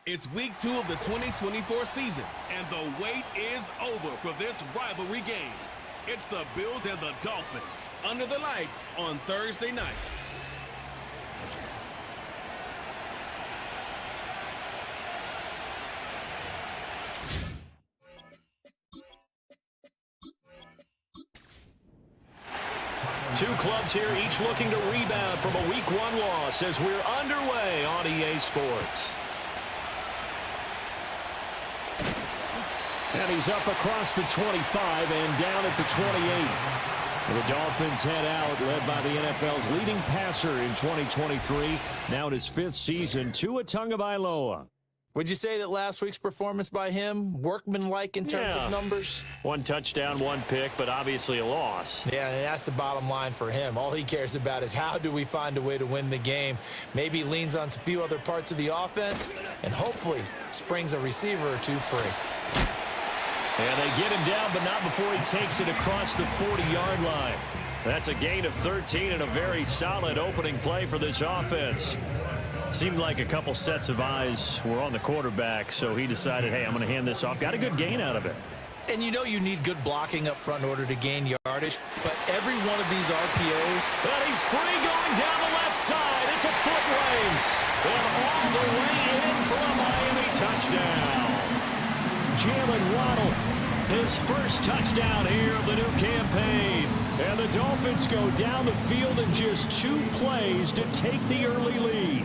It's week 2 of the 2024 season, and the wait is over for this rivalry game. It's the Bills and the Dolphins under the lights on Thursday night. Two clubs here, each looking to rebound from a Week 1 loss as we're underway on EA Sports. And he's up across the 25 and down at the 28. The Dolphins head out, led by the NFL's leading passer in 2023, now in his 5th season, Tua Tagovailoa. Would you say that last week's performance by him, workmanlike in terms of numbers? 1 touchdown, 1 pick, but obviously a loss. Yeah, and that's the bottom line for him. All he cares about is how do we find a way to win the game. Maybe he leans on a few other parts of the offense and hopefully springs a receiver or two free. And they get him down, but not before he takes it across the 40-yard line. That's a gain of 13 and a very solid opening play for this offense. Seemed like a couple sets of eyes were on the quarterback, so he decided, hey, I'm going to hand this off. Got a good gain out of it. And you know you need good blocking up front in order to gain yardage, but every one of these RPOs... But he's free going down the left side. It's a foot race. And all the way in for a Miami touchdown. Jalen Waddle, his first touchdown here of the new campaign. And the Dolphins go down the field in just 2 plays to take the early lead.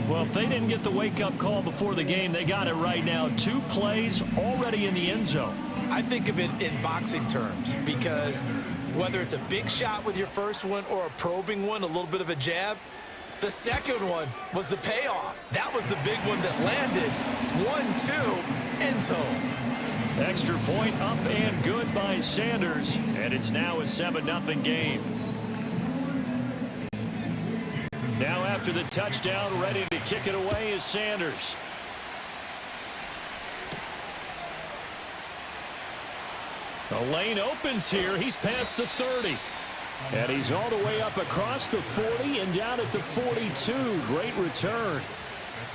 Well, if they didn't get the wake-up call before the game, they got it right now. 2 plays already in the end zone. I think of it in boxing terms because whether it's a big shot with your first one or a probing one, a little bit of a jab, the second one was the payoff. That was the big one that landed. 1-2, end zone. Extra point up and good by Sanders, and it's now a 7-0 game. Now after the touchdown, ready to kick it away is Sanders. The lane opens here. He's past the 30. And he's all the way up across the 40 and down at the 42. Great return.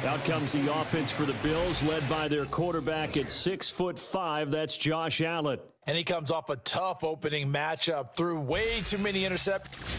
Out comes the offense for the Bills, led by their quarterback at 6'5". That's Josh Allen. And he comes off a tough opening matchup, threw way too many interceptions.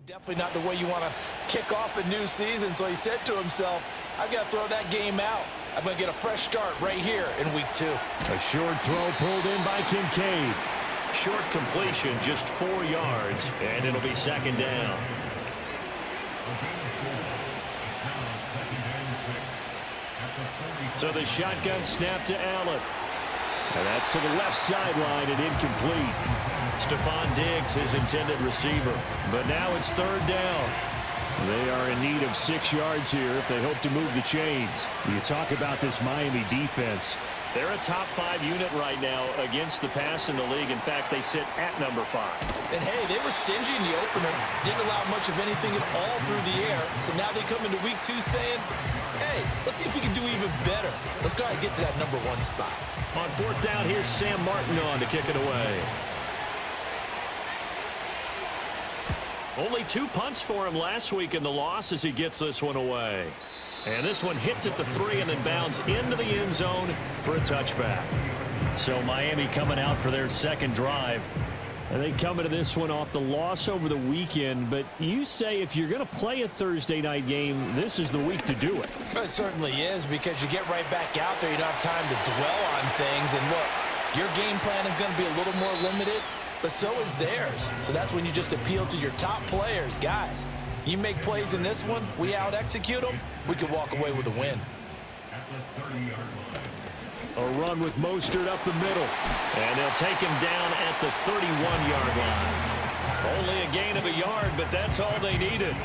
Definitely not the way you want to kick off a new season, so he said to himself, I've got to throw that game out. I'm going to get a fresh start right here in week 2. A short throw pulled in by Kincaid. Short completion, just 4 yards, and it'll be 2nd down. So the shotgun snap to Allen. And that's to the left sideline and incomplete. Stephon Diggs, his intended receiver. But now it's 3rd down. They are in need of 6 yards here if they hope to move the chains. You talk about this Miami defense. They're a top 5 unit right now against the pass in the league. In fact, they sit at number 5. And hey, they were stingy in the opener. Didn't allow much of anything at all through the air. So now they come into week 2 saying, hey, let's see if we can do even better. Let's go ahead and get to that number 1 spot. On 4th down, here's Sam Martin on to kick it away. Only 2 punts for him last week in the loss as he gets this one away. And this one hits at the 3 and then bounds into the end zone for a touchback. So Miami coming out for their 2nd drive. And they come into this one off the loss over the weekend. But you say if you're going to play a Thursday night game, this is the week to do it. It certainly is, because you get right back out there. You don't have time to dwell on things. And look, your game plan is going to be a little more limited, but so is theirs. So that's when you just appeal to your top players. Guys, You make plays in this one, we out-execute them, we could walk away with a win. A run with Mostert up the middle. And they'll take him down at the 31-yard line. Only a gain of a yard, but that's all they needed.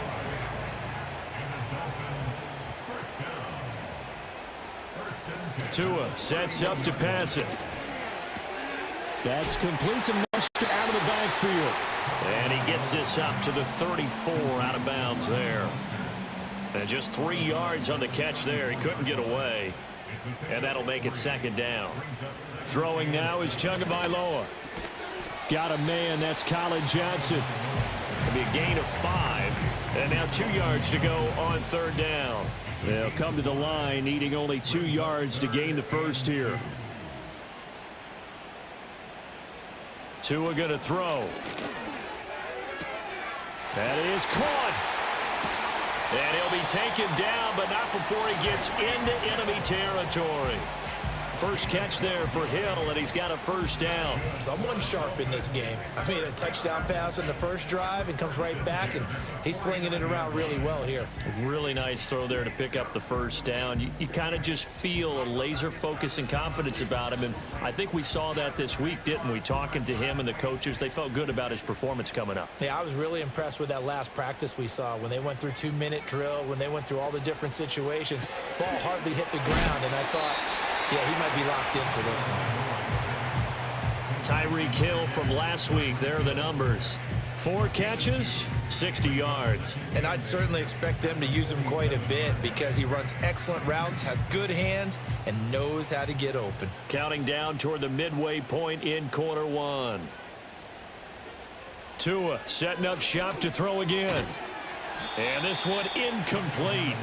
Tua sets up to pass it. That's complete to Mostert out of the backfield. And he gets this up to the 34 out of bounds there. And just 3 yards on the catch there. He couldn't get away. And that'll make it second down. Throwing now is Tagovailoa. Got a man. That's Colin Johnson. It'll be a gain of 5. And now 2 yards to go on third down. They'll come to the line needing only 2 yards to gain the first here. Tua going to throw. That is caught. And he'll be taken down, but not before he gets into enemy territory. First catch there for Hill, and he's got a first down. Someone's sharp in this game. I mean, a touchdown pass on the first drive and comes right back, and he's flinging it around really well here. Really nice throw there to pick up the first down. You kind of just feel a laser focus and confidence about him, and I think we saw that this week, didn't we? Talking to him and the coaches, they felt good about his performance coming up. Yeah, I was really impressed with that last practice we saw when they went through 2-minute drill, when they went through all the different situations. Ball hardly hit the ground, and I thought, yeah, he might be locked in for this one. Tyreek Hill from last week. There are the numbers. 4 catches, 60 yards. And I'd certainly expect them to use him quite a bit because he runs excellent routes, has good hands, and knows how to get open. Counting down toward the midway point in quarter 1. Tua setting up shop to throw again. And this one incomplete.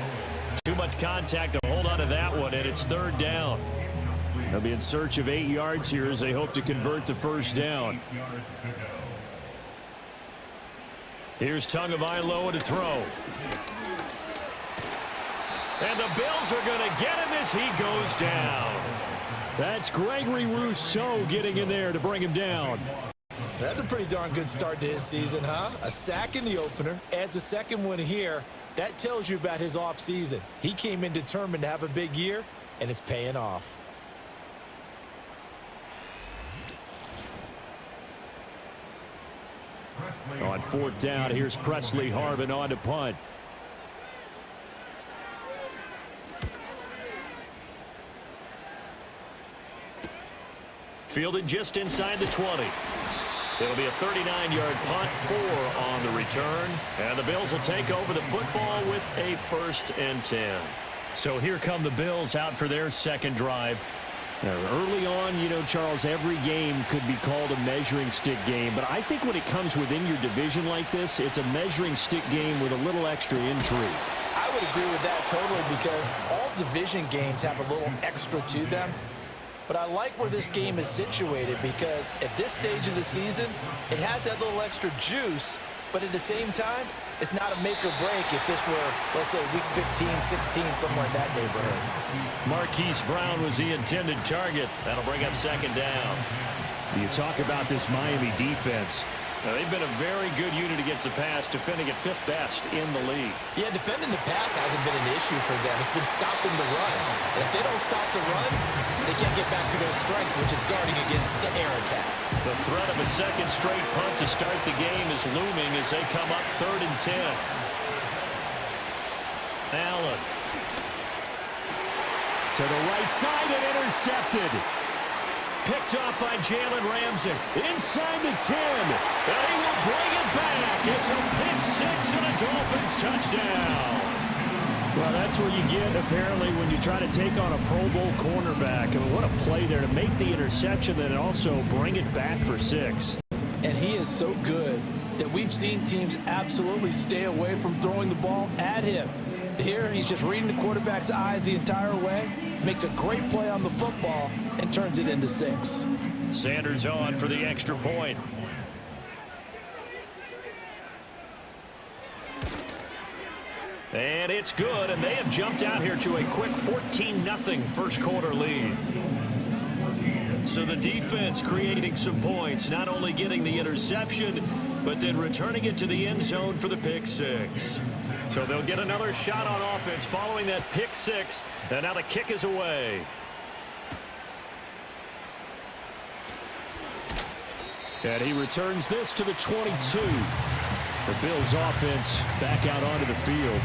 Too much contact to hold on to that one, and it's third down. They'll be in search of 8 yards here as they hope to convert the first down. Here's Tagovailoa to throw. And the Bills are going to get him as he goes down. That's Gregory Rousseau getting in there to bring him down. That's a pretty darn good start to his season, huh? A sack in the opener, adds a second one here. That tells you about his offseason. He came in determined to have a big year, and it's paying off. On fourth down, here's Presley Harvin on to punt. Fielded just inside the 20. It'll be a 39-yard punt, 4 on the return. And the Bills will take over the football with a 1st and 10. So here come the Bills out for their second drive. Now, early on, you know, Charles, every game could be called a measuring stick game. But I think when it comes within your division like this, it's a measuring stick game with a little extra intrigue. I would agree with that totally because all division games have a little extra to them. But I like where this game is situated because at this stage of the season, it has that little extra juice, but at the same time, it's not a make or break if this were, let's say, week 15, 16, somewhere in that neighborhood. Marquise Brown was the intended target. That'll bring up second down. You talk about this Miami defense. Now, they've been a very good unit against the pass, defending at 5th best in the league. Yeah, defending the pass hasn't been an issue for them. It's been stopping the run. And if they don't stop the run, they can't get back to their strength, which is guarding against the air attack. The threat of a second straight punt to start the game is looming as they come up 3rd and 10. Allen. To the right side and intercepted. Picked off by Jalen Ramsey. Inside the 10. And he will bring it back. It's a pick 6 and a Dolphins touchdown. Well, that's what you get, apparently, when you try to take on a Pro Bowl cornerback. I mean, what a play there to make the interception and also bring it back for 6. And he is so good that we've seen teams absolutely stay away from throwing the ball at him. Here, he's just reading the quarterback's eyes the entire way, makes a great play on the football, and turns it into 6. Sanders on for the extra point. And it's good, and they have jumped out here to a quick 14-0 first quarter lead. So the defense creating some points, not only getting the interception, but then returning it to the end zone for the pick six. So they'll get another shot on offense following that pick six, and now the kick is away. And he returns this to the 22. The Bills offense back out onto the field.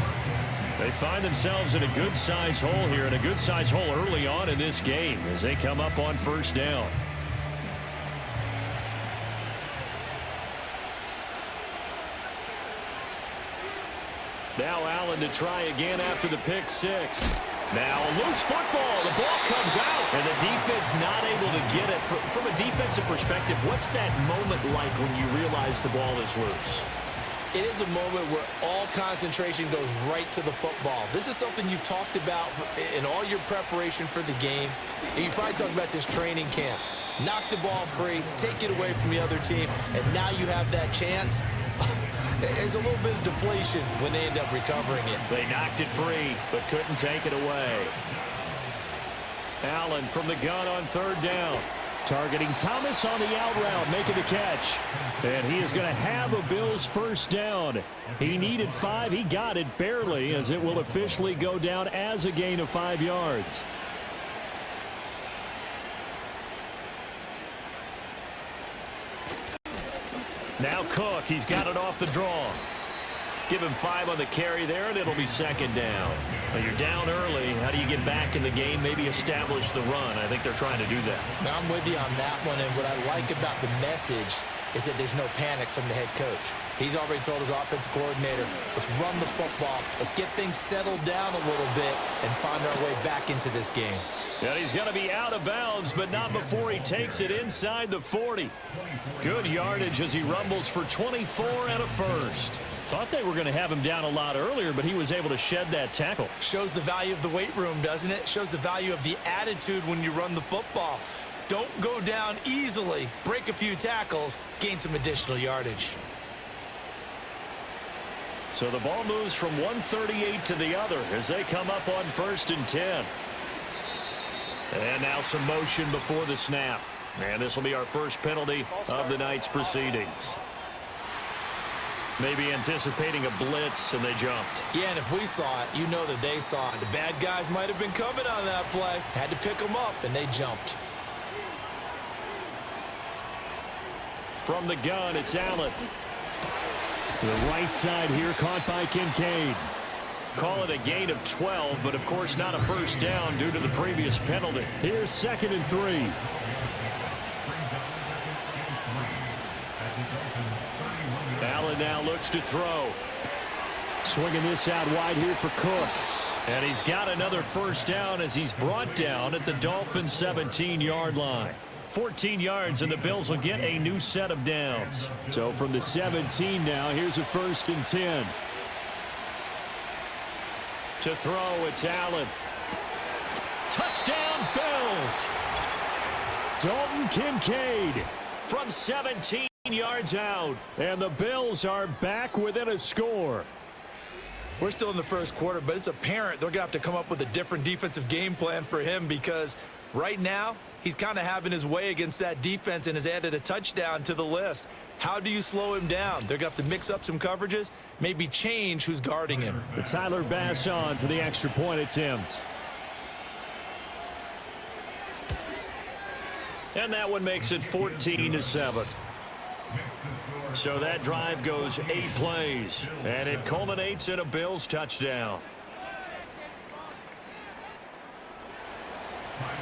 They find themselves in a good-sized hole here, and a good-sized hole early on in this game as they come up on first down. Now Allen to try again after the pick six. Now a loose football. The ball comes out, and the defense not able to get it. From a defensive perspective, what's that moment like when you realize the ball is loose? It is a moment where all concentration goes right to the football. This is something you've talked about in all your preparation for the game. And you probably talked about since training camp. Knock the ball free, take it away from the other team, and now you have that chance. There's a little bit of deflation when they end up recovering it. They knocked it free, but couldn't take it away. Allen from the gun on third down. Targeting Thomas on the out route, making the catch. And he is going to have a Bills first down. He needed 5. He got it barely, as it will officially go down as a gain of 5 yards. Now Cook, he's got it off the draw. Give him 5 on the carry there, and it'll be second down. Well, you're down early. How do you get back in the game, maybe establish the run? I think they're trying to do that. Now, I'm with you on that one, and what I like about the message is that there's no panic from the head coach. He's already told his offensive coordinator, let's run the football, let's get things settled down a little bit and find our way back into this game. And he's going to be out of bounds, but not before he takes it inside the 40. Good yardage as he rumbles for 24 and a first. Thought they were going to have him down a lot earlier, but he was able to shed that tackle. Shows the value of the weight room, doesn't it? Shows the value of the attitude when you run the football. Don't go down easily. Break a few tackles. Gain some additional yardage. So the ball moves from 138 to the other as they come up on 1st and 10. And now some motion before the snap. And this will be our first penalty of the night's proceedings. Maybe anticipating a blitz, and they jumped. Yeah, and if we saw it, you know that they saw it. The bad guys might have been coming on that play. Had to pick them up, and they jumped. From the gun, it's Allen. To the right side here, caught by Kincaid. Call it a gain of 12, but of course not a first down due to the previous penalty. Here's 2nd and 3. Allen now looks to throw. Swinging this out wide here for Cook. And he's got another first down as he's brought down at the Dolphins' 17-yard line. 14 yards, and the Bills will get a new set of downs. So from the 17 now, here's a 1st and 10. To throw, it's Allen. Touchdown, Bills! Dalton Kincaid from 17 yards out. And the Bills are back within a score. We're still in the first quarter, but it's apparent they're going to have to come up with a different defensive game plan for him because right now he's kind of having his way against that defense and has added a touchdown to the list. How do you slow him down? They're going to have to mix up some coverages, maybe change who's guarding him. Tyler Bass on for the extra point attempt. And that one makes it 14-7. So that drive goes 8 plays, and it culminates in a Bills touchdown.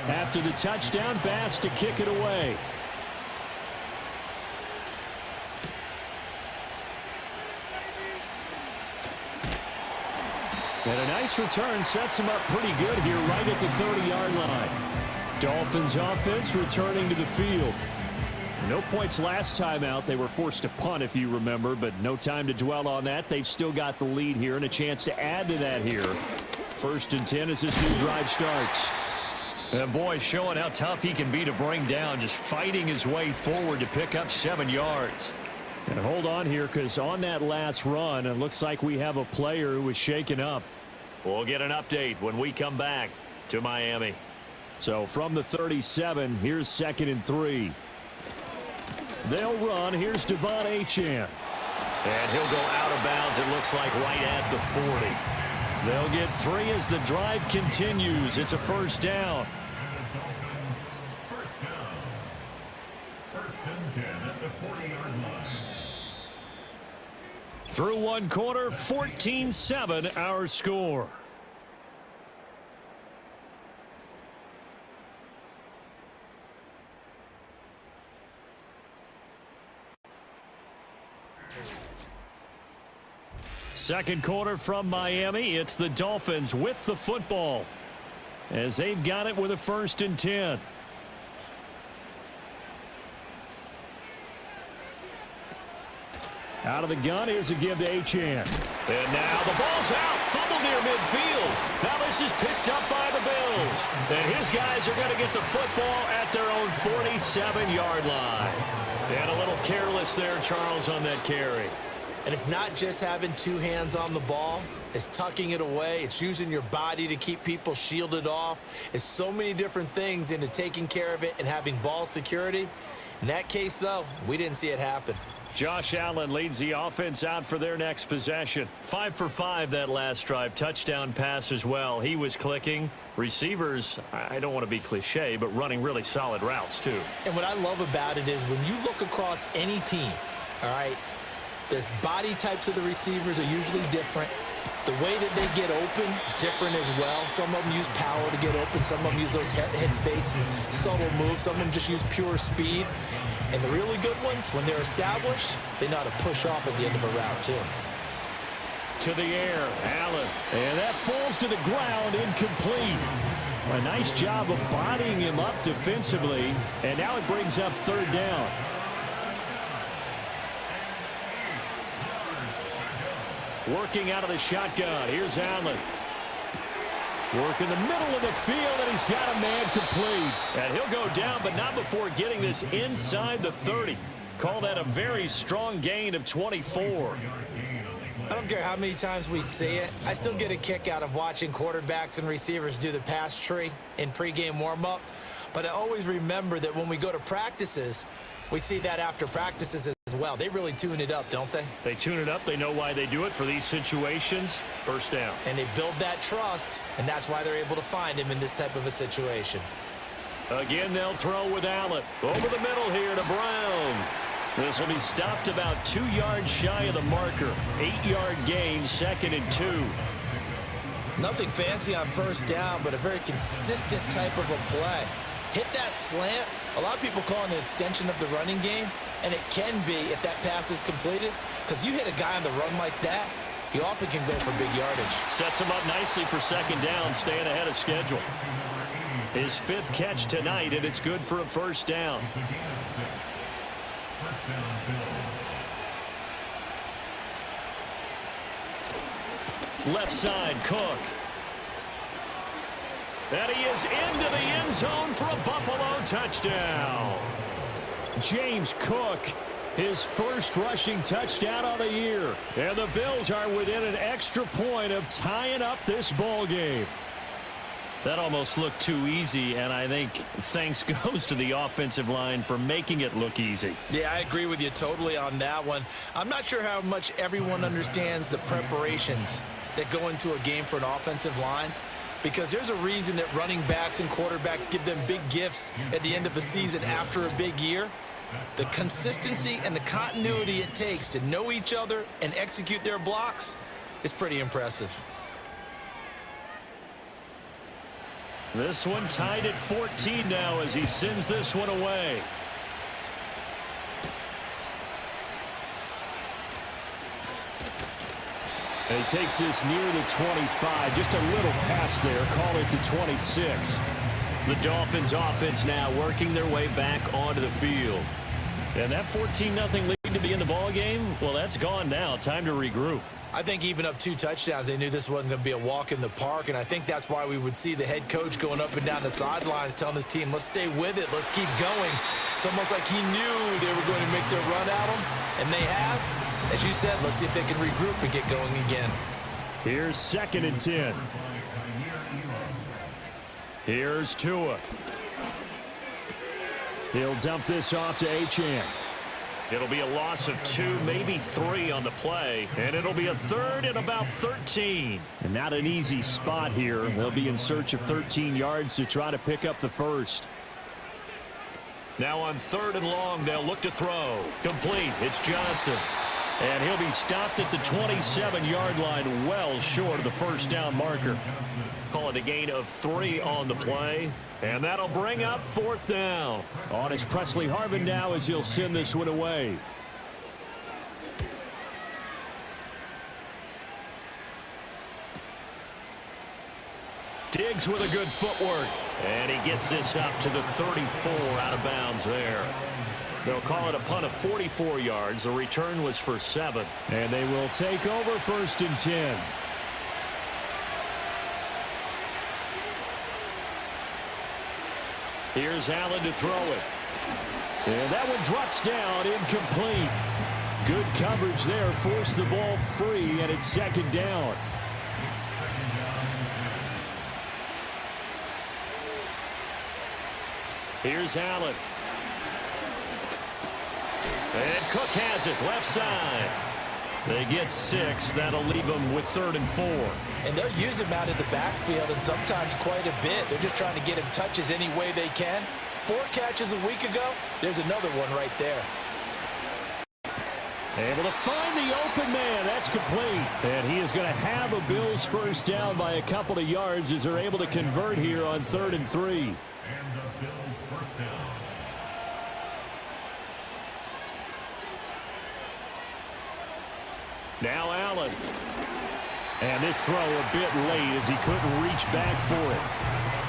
After the touchdown, Bass to kick it away. And a nice return sets him up pretty good here right at the 30-yard line. Dolphins offense returning to the field. No points last time out. They were forced to punt, if you remember, but no time to dwell on that. They've still got the lead here and a chance to add to that here. 1st and 10 as this new drive starts. And boy, showing how tough he can be to bring down, just fighting his way forward to pick up 7 yards. And hold on here, because on that last run, it looks like we have a player who was shaken up. We'll get an update when we come back to Miami. So from the 37, here's 2nd and 3. They'll run. Here's Devon Achane. And he'll go out of bounds, it looks like, right at the 40. They'll get 3 as the drive continues. It's a first down. First and 10 at the 40-yard line. Through one quarter, 14-7 our score. Second quarter from Miami. It's the Dolphins with the football as they've got it with a 1st and 10. Out of the gun, here's a give to Achane. And now the ball's out. Fumble near midfield. Now this is picked up by the Bills. And his guys are going to get the football at their own 47-yard line. And a little careless there, Charles, on that carry. And it's not just having 2 hands on the ball. It's tucking it away. It's using your body to keep people shielded off. It's so many different things into taking care of it and having ball security. In that case, though, we didn't see it happen. Josh Allen leads the offense out for their next possession. 5 for 5 that last drive. Touchdown pass as well. He was clicking. Receivers, I don't want to be cliche, but running really solid routes too. And what I love about it is when you look across any team, all right, the body types of the receivers are usually different. The way that they get open, different as well. Some of them use power to get open. Some of them use those head fakes and subtle moves. Some of them just use pure speed. And the really good ones, when they're established, they know how to push off at the end of a route, too. To the air, Allen. And that falls to the ground, incomplete. A nice job of bodying him up defensively. And now it brings up 3rd down. Working out of the shotgun. Here's Allen. Work in the middle of the field, and he's got a man complete. And he'll go down, but not before getting this inside the 30. Call that a very strong gain of 24. I don't care how many times we see it. I still get a kick out of watching quarterbacks and receivers do the pass tree in pregame warm-up. But I always remember that when we go to practices, we see that after practices as well. They really tune it up, don't they? They tune it up. They know why they do it for these situations. First down. And they build that trust, and that's why they're able to find him in this type of a situation. Again, they'll throw with Allen. Over the middle here to Brown. This will be stopped about 2 yards shy of the marker. 8-yard gain, 2nd and 2. Nothing fancy on first down, but a very consistent type of a play. Hit that slant. A lot of people call it an extension of the running game, and it can be if that pass is completed, because you hit a guy on the run like that, he often can go for big yardage. Sets him up nicely for 2nd down, staying ahead of schedule. His 5th catch tonight, and it's good for a first down. Left side, Cook. And he is into the end zone for a Buffalo touchdown. James Cook, his first rushing touchdown of the year. And the Bills are within an extra point of tying up this ball game. That almost looked too easy, and I think thanks goes to the offensive line for making it look easy. Yeah, I agree with you totally on that one. I'm not sure how much everyone understands the preparations that go into a game for an offensive line, because there's a reason that running backs and quarterbacks give them big gifts at the end of the season after a big year. The consistency and the continuity it takes to know each other and execute their blocks is pretty impressive. This one tied at 14 now as he sends this one away. And he takes this near the 25. Just a little pass there. Call it the 26. The Dolphins offense now working their way back onto the field. And that 14-0 lead to be in the ball game, well, that's gone now. Time to regroup. I think even up 2 touchdowns, they knew this wasn't going to be a walk in the park, and I think that's why we would see the head coach going up and down the sidelines telling his team, let's stay with it, let's keep going. It's almost like he knew they were going to make their run at him, and they have. As you said, let's see if they can regroup and get going again. Here's 2nd and 10. Here's Tua. He'll dump this off to Achane. It'll be a loss of 2, maybe 3 on the play, and it'll be a 3rd and about 13. And not an easy spot here. They'll be in search of 13 yards to try to pick up the first. Now on 3rd and long, they'll look to throw. Complete. It's Johnson. And he'll be stopped at the 27-yard line, well short of the first down marker. Call it a gain of 3 on the play. And that'll bring up 4th down. On is Presley Harvin now as he'll send this one away. Diggs with a good footwork. And he gets this up to the 34 out of bounds there. They'll call it a punt of 44 yards. The return was for 7. And they will take over 1st and 10. Here's Allen to throw it. And that one drops down, incomplete. Good coverage there, forced the ball free, and it's 2nd down. Here's Allen. And Cook has it, left side. They get 6. That'll leave them with 3rd and 4. And they'll use him out of the backfield, and sometimes quite a bit. They're just trying to get him touches any way they can. 4 catches a week ago. There's another one right there. Able to find the open man. That's complete. And he is going to have a Bills first down by a couple of yards as they're able to convert here on 3rd and 3. And the Bills first down. Now Allen. And this throw a bit late as he couldn't reach back for it.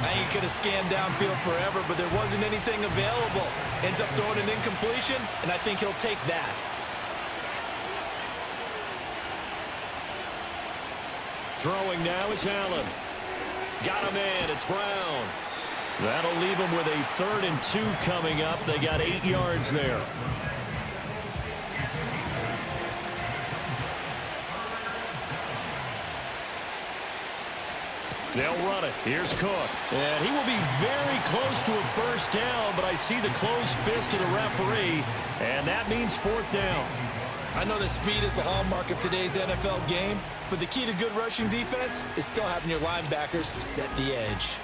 I think he could have scanned downfield forever, but there wasn't anything available. Ends up throwing an incompletion, and I think he'll take that. Throwing now is Allen. Got him in. It's Brown. That'll leave him with a 3rd and 2 coming up. They got 8 yards there. They'll run it. Here's Cook. And he will be very close to a first down, but I see the closed fist of the referee, and that means 4th down. I know that speed is the hallmark of today's NFL game, but the key to good rushing defense is still having your linebackers set the edge.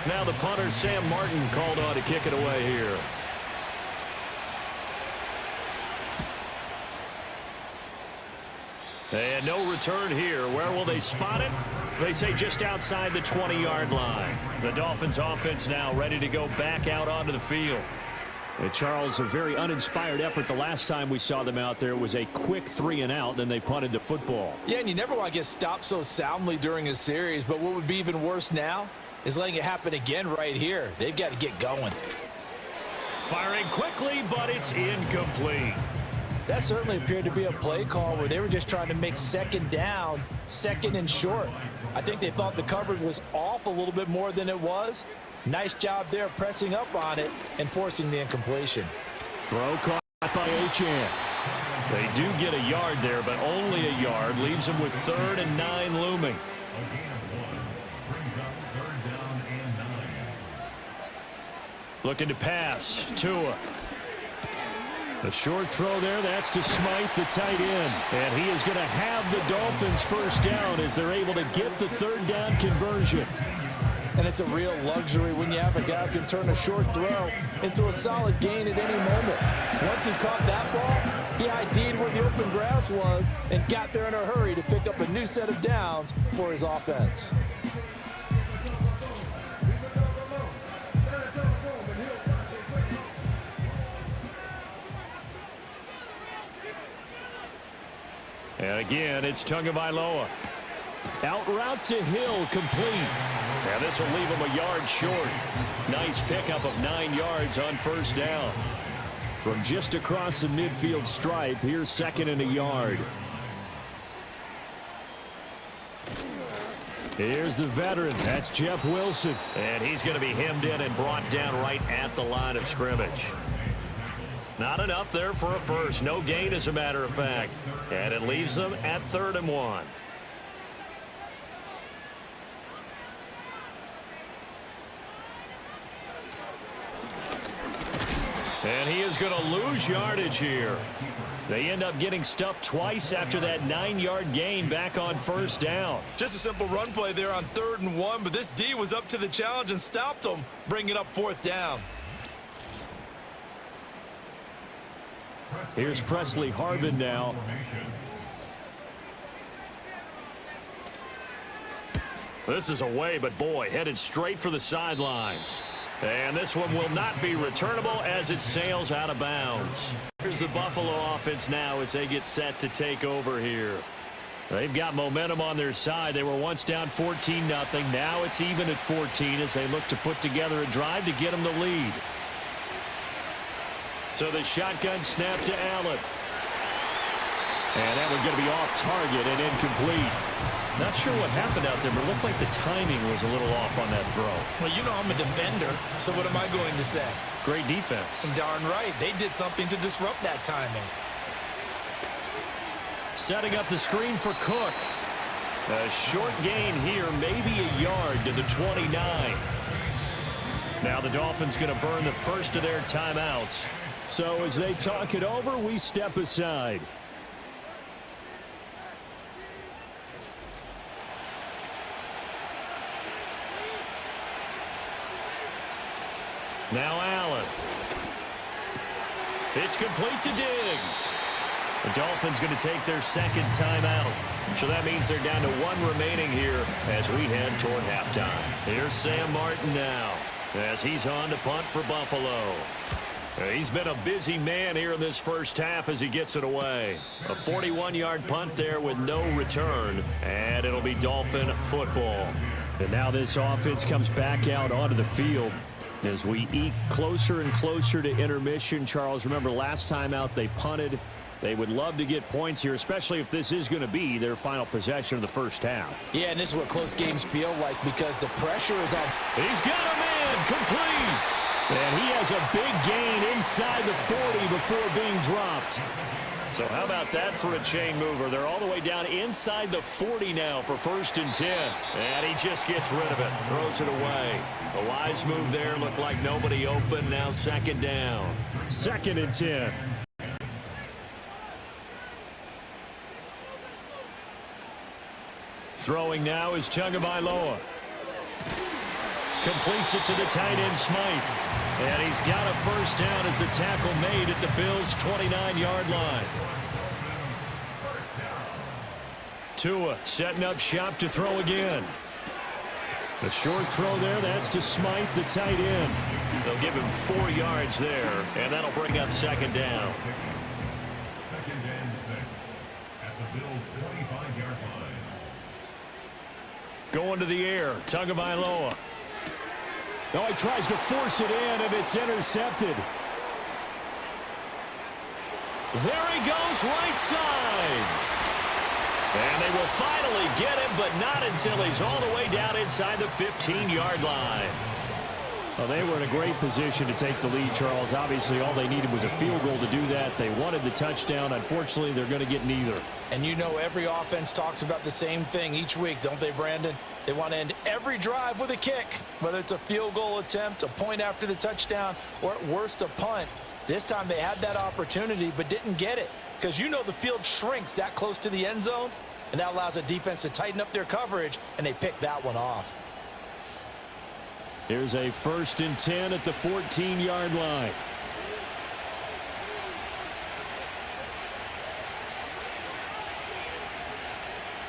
Now the punter, Sam Martin, called on to kick it away here. And no return here. Where will they spot it? They say just outside the 20-yard line. The Dolphins offense now ready to go back out onto the field. And Charles, a very uninspired effort the last time we saw them out there. It was a quick 3 and out, then they punted the football. Yeah, and you never want to get stopped so soundly during a series, but what would be even worse now is letting it happen again right here. They've got to get going. Firing quickly, but it's incomplete. That certainly appeared to be a play call where they were just trying to make 2nd down, 2nd and short. I think they thought the coverage was off a little bit more than it was. Nice job there pressing up on it and forcing the incompletion. Throw caught by Achane. They do get a yard there, but only a yard. Leaves them with 3rd and 9 looming. Looking to pass. Tua. A short throw there. That's to Smythe, the tight end. And he is going to have the Dolphins first down as they're able to get the 3rd down conversion. And it's a real luxury when you have a guy who can turn a short throw into a solid gain at any moment. Once he caught that ball, he ID'd where the open grass was and got there in a hurry to pick up a new set of downs for his offense. And again, it's Tagovailoa. Out route to Hill, complete. And this will leave him a yard short. Nice pickup of 9 yards on first down. From just across the midfield stripe, here's 2nd and a yard. Here's the veteran. That's Jeff Wilson. And he's going to be hemmed in and brought down right at the line of scrimmage. Not enough there for a first. No gain, as a matter of fact. And it leaves them at 3rd and 1. And he is going to lose yardage here. They end up getting stuffed twice after that 9-yard gain back on first down. Just a simple run play there on 3rd and 1, but this D was up to the challenge and stopped them, bringing up 4th down. Here's Presley Harvin now. This is away, but boy, headed straight for the sidelines. And this one will not be returnable as it sails out of bounds. Here's the Buffalo offense now as they get set to take over here. They've got momentum on their side. They were once down 14-0. Now it's even at 14 as they look to put together a drive to get them the lead. So the shotgun snap to Allen. And that one's going to be off target and incomplete. Not sure what happened out there, but it looked like the timing was a little off on that throw. Well, you know I'm a defender, so what am I going to say? Great defense. Darn right. They did something to disrupt that timing. Setting up the screen for Cook. A short gain here, maybe a yard to the 29. Now the Dolphins going to burn the first of their timeouts. So as they talk it over, we step aside. Now Allen. It's complete to Diggs. The Dolphins going to take their second timeout. So that means they're down to 1 remaining here as we head toward halftime. Here's Sam Martin now as he's on to punt for Buffalo. He's been a busy man here in this first half as he gets it away. A 41-yard punt there with no return, and it'll be Dolphin football. And now this offense comes back out onto the field as we eke closer and closer to intermission. Charles, remember last time out they punted. They would love to get points here, especially if this is going to be their final possession of the first half. Yeah, and this is what close games feel like because the pressure is on. He's got a man complete. And he has a big gain inside the 40 before being dropped. So how about that for a chain mover? They're all the way down inside the 40 now for 1st and 10. And he just gets rid of it, throws it away. A wise move there, looked like nobody open. Now 2nd down. 2nd and 10. Throwing now is Tagovailoa. Completes it to the tight end Smythe. And he's got a first down as the tackle made at the Bills' 29-yard line. Tua setting up shop to throw again. A short throw there, that's to Smythe, the tight end. They'll give him 4 yards there, and that'll bring up 2nd down. 2nd and 6 at the Bills' 25-yard line. Going to the air, Tagovailoa. Oh, he tries to force it in, and it's intercepted. There he goes, right side. And they will finally get him, but not until he's all the way down inside the 15-yard line. Well, they were in a great position to take the lead, Charles. Obviously, all they needed was a field goal to do that. They wanted the touchdown. Unfortunately, they're going to get neither. And you know every offense talks about the same thing each week, don't they, Brandon? They want to end every drive with a kick, whether it's a field goal attempt, a point after the touchdown, or at worst a punt. This time they had that opportunity but didn't get it because you know the field shrinks that close to the end zone, and that allows a defense to tighten up their coverage, and they picked that one off. Here's a 1st and 10 at the 14-yard line.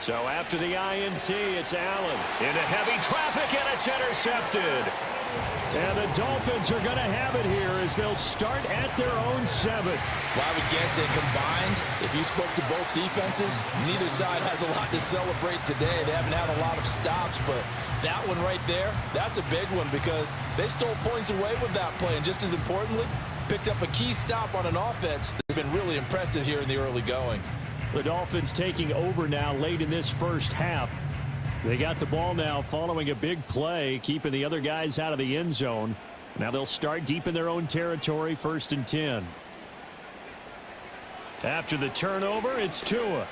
So after the INT, it's Allen into heavy traffic, and it's intercepted. And the Dolphins are going to have it here as they'll start at their own 7. Well, I would guess that combined, if you spoke to both defenses, neither side has a lot to celebrate today. They haven't had a lot of stops, but that one right there, that's a big one because they stole points away with that play. And just as importantly, picked up a key stop on an offense that's been really impressive here in the early going. The Dolphins taking over now late in this first half. They got the ball now following a big play, keeping the other guys out of the end zone. Now they'll start deep in their own territory, 1st and 10. After the turnover, it's Tua.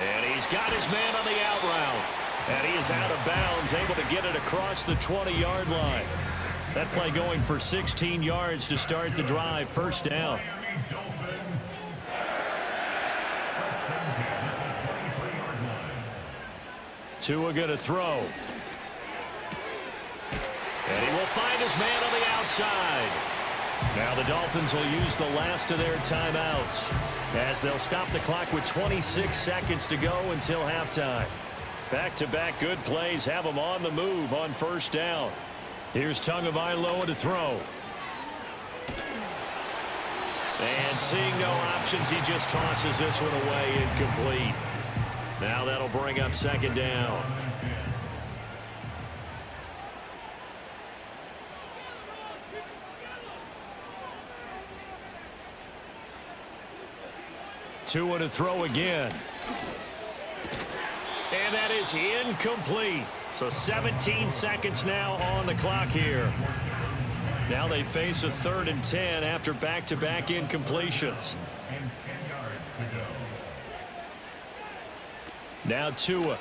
And he's got his man on the out route. And he is out of bounds, able to get it across the 20-yard line. That play going for 16 yards to start the drive. First down. Tua going to throw. And he will find his man on the outside. Now the Dolphins will use the last of their timeouts as they'll stop the clock with 26 seconds to go until halftime. Back-to-back good plays have them on the move on first down. Here's Tagovailoa to throw. And seeing no options, he just tosses this one away, incomplete. Now that'll bring up second down. Tua to throw again. And that is incomplete. So 17 seconds now on the clock here. Now they face a 3rd and 10 after back-to-back incompletions. Now Tua.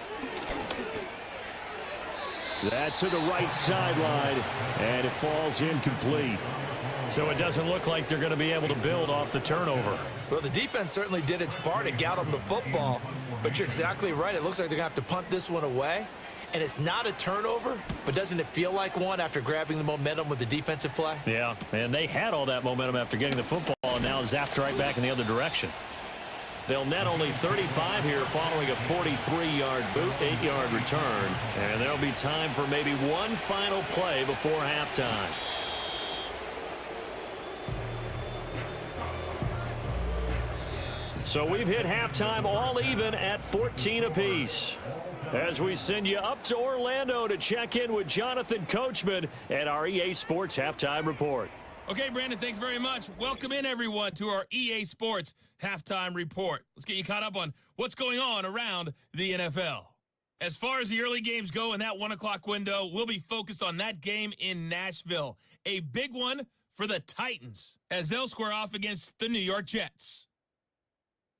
That's to the right sideline, and it falls incomplete. So it doesn't look like they're going to be able to build off the turnover. Well, the defense certainly did its part to get them the football, but you're exactly right. It looks like they're going to have to punt this one away, and it's not a turnover, but doesn't it feel like one after grabbing the momentum with the defensive play? Yeah, and they had all that momentum after getting the football, and now zapped right back in the other direction. They'll net only 35 here following a 43-yard boot, 8-yard return, and there'll be time for maybe one final play before halftime. So we've hit halftime all even at 14 apiece. As we send you up to Orlando to check in with Jonathan Coachman at our EA Sports Halftime Report. Okay, Brandon, thanks very much. Welcome in, everyone, to our EA Sports Halftime Report. Let's get you caught up on what's going on around the NFL. As far as the early games go in that 1 o'clock window, we'll be focused on that game in Nashville. A big one for the Titans as they'll square off against the New York Jets.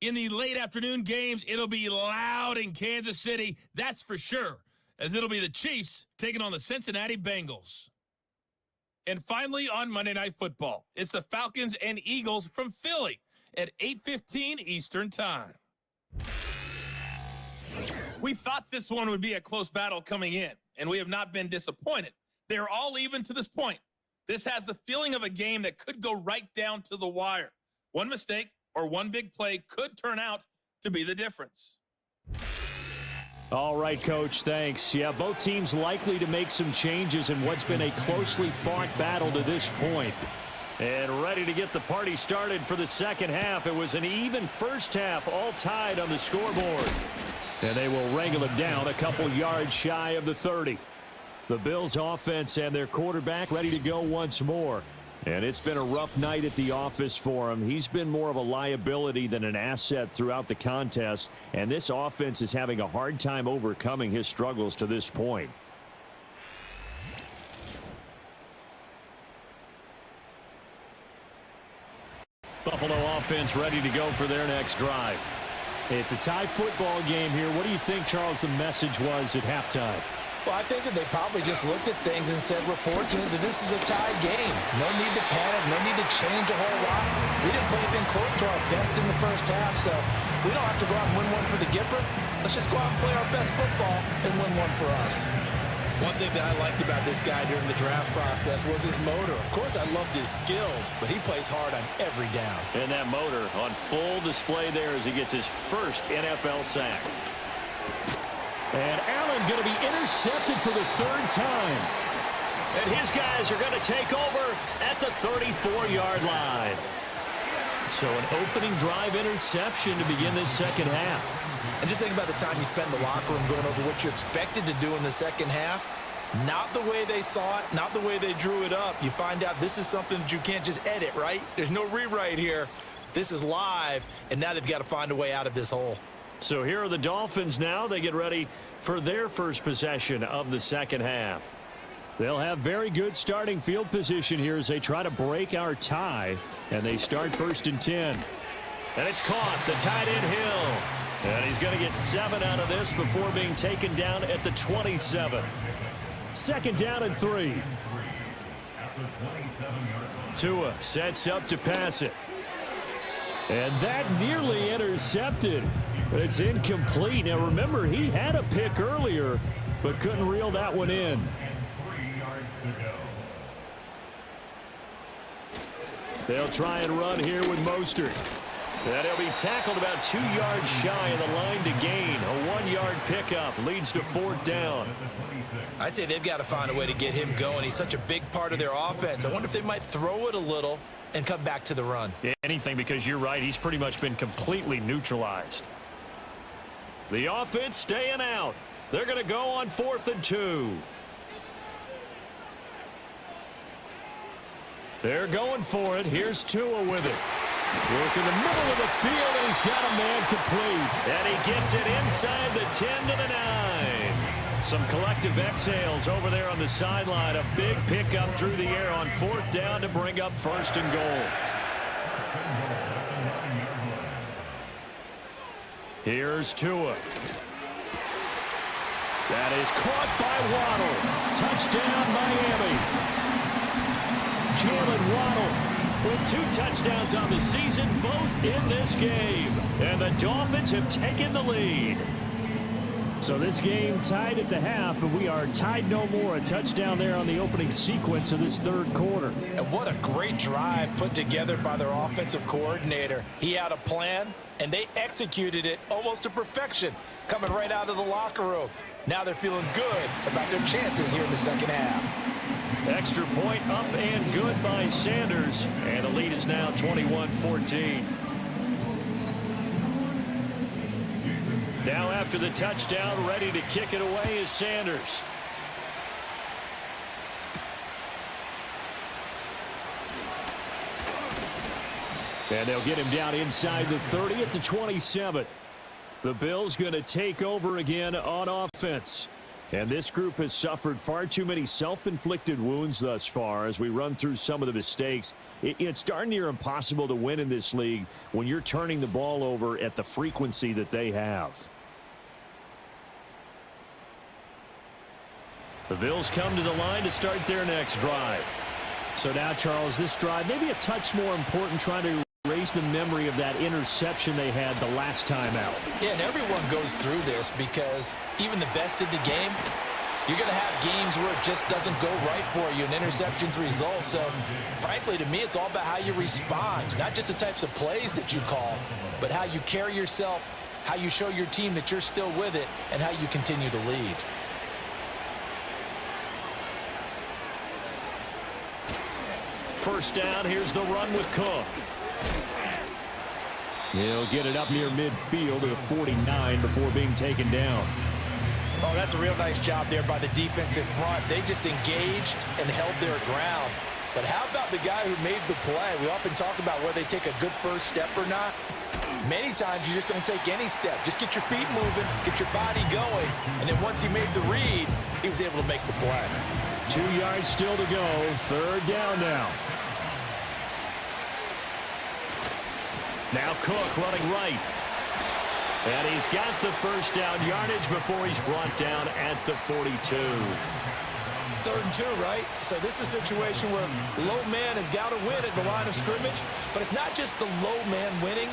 In the late afternoon games, it'll be loud in Kansas City, that's for sure, as it'll be the Chiefs taking on the Cincinnati Bengals. And finally, on Monday Night Football, it's the Falcons and Eagles from Philly at 8:15 Eastern Time. We thought this one would be a close battle coming in, and we have not been disappointed. They're all even to this point. This has the feeling of a game that could go right down to the wire. One mistake or one big play could turn out to be the difference. All right, Coach, thanks. Yeah, both teams likely to make some changes in what's been a closely fought battle to this point. And ready to get the party started for the second half. It was an even first half, all tied on the scoreboard. And they will wrangle it down a couple yards shy of the 30. The Bills offense and their quarterback ready to go once more. And it's been a rough night at the office for him. He's been more of a liability than an asset throughout the contest. And this offense is having a hard time overcoming his struggles to this point. Buffalo offense ready to go for their next drive. It's a tie football game here. What do you think, Charles, the message was at halftime? Well, I think that they probably just looked at things and said, we're fortunate that this is a tie game. No need to panic, no need to change a whole lot. We didn't play anything close to our best in the first half, so we don't have to go out and win one for the Gipper. Let's just go out and play our best football and win one for us. One thing that I liked about this guy during the draft process was his motor. Of course, I loved his skills, but he plays hard on every down. And that motor on full display there as he gets his first NFL sack. And Allen going to be intercepted for the third time. And his guys are going to take over at the 34-yard line. So an opening drive interception to begin this second half. And just think about the time you spent in the locker room going over what you expected to do in the second half. Not the way they saw it, not the way they drew it up. You find out this is something that you can't just edit, right? There's no rewrite here. This is live, and now they've got to find a way out of this hole. So here are the Dolphins now. They get ready for their first possession of the second half. They'll have very good starting field position here as they try to break our tie. And they start 1st and 10. And it's caught. The tight end Hill. And he's going to get 7 out of this before being taken down at the 27. 2nd down and 3. at the 27-yard line. Tua sets up to pass it. And that nearly intercepted. It's incomplete. Now remember, he had a pick earlier, but couldn't reel that one in. And 3 yards to go. They'll try and run here with Mostert. And he'll be tackled about 2 yards shy of the line to gain. A 1-yard pickup leads to 4th down. I'd say they've got to find a way to get him going. He's such a big part of their offense. I wonder if they might throw it a little and come back to the run. Yeah, anything, because you're right. He's pretty much been completely neutralized. The offense staying out. They're going to go on 4th and 2. They're going for it. Here's Tua with it. Work in the middle of the field, and he's got a man complete. And he gets it inside the 10 to the 9. Some collective exhales over there on the sideline. A big pickup through the air on 4th down to bring up 1st and goal. Here's Tua. That is caught by Waddle. Touchdown, Miami. Jalen Waddle with 2 touchdowns on the season, both in this game. And the Dolphins have taken the lead. So this game tied at the half, but we are tied no more. A touchdown there on the opening sequence of this 3rd quarter. And what a great drive put together by their offensive coordinator. He had a plan, and they executed it almost to perfection, coming right out of the locker room. Now they're feeling good about their chances here in the 2nd half. Extra point up and good by Sanders. And the lead is now 21-14. Now after the touchdown, ready to kick it away is Sanders. And they'll get him down inside the 30 at the 27. The Bills going to take over again on offense. And this group has suffered far too many self-inflicted wounds thus far as we run through some of the mistakes. It's darn near impossible to win in this league when you're turning the ball over at the frequency that they have. The Bills come to the line to start their next drive. So now, Charles, this drive maybe a touch more important, trying to raise the memory of that interception they had the last time out. Yeah, and everyone goes through this because even the best in the game, you're going to have games where it just doesn't go right for you and interceptions result. So, frankly, to me, it's all about how you respond, not just the types of plays that you call, but how you carry yourself, how you show your team that you're still with it, and how you continue to lead. First down, here's the run with Cook. He'll get it up near midfield to the 49 before being taken down. Oh, that's a real nice job there by the defensive front. They just engaged and held their ground. But how about the guy who made the play? We often talk about whether they take a good first step or not. Many times you just don't take any step. Just get your feet moving, get your body going, and then once he made the read, he was able to make the play. 2 yards still to go. 3rd down now. Now Cook running right. And he's got the first down yardage before he's brought down at the 42. 3rd and 2, right? So this is a situation where low man has got to win at the line of scrimmage. But it's not just the low man winning.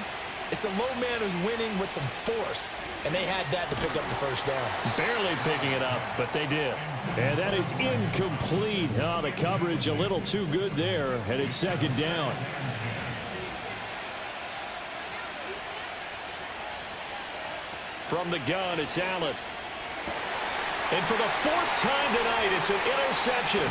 It's the low man who's winning with some force. And they had that to pick up the first down. Barely picking it up, but they did. And that is incomplete. Oh, the coverage a little too good there. And it's 2nd down. From the gun, it's Allen. And for the 4th time tonight, it's an interception.